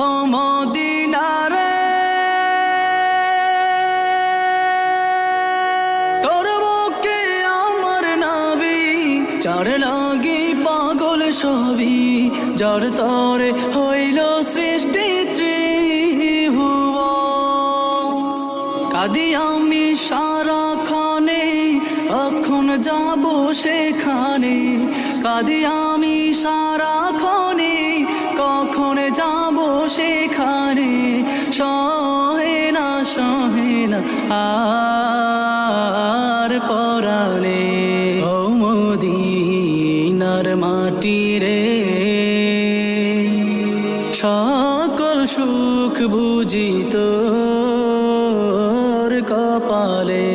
ও Medina রে তোর বুকে আমার নাবি যার লাগি পাগল সবই যার তরে হইল সৃষ্টি ত্রিভুবন কাঁদি আমি সারাক্ষণে কখন যাব সেখানে কাঁদি আমি সারাক্ষণে কখন যাব সেখানে সহে না আর পরাণে ও মদিনার মাটি রে সকল সুখ বুঝি তোর কপালে।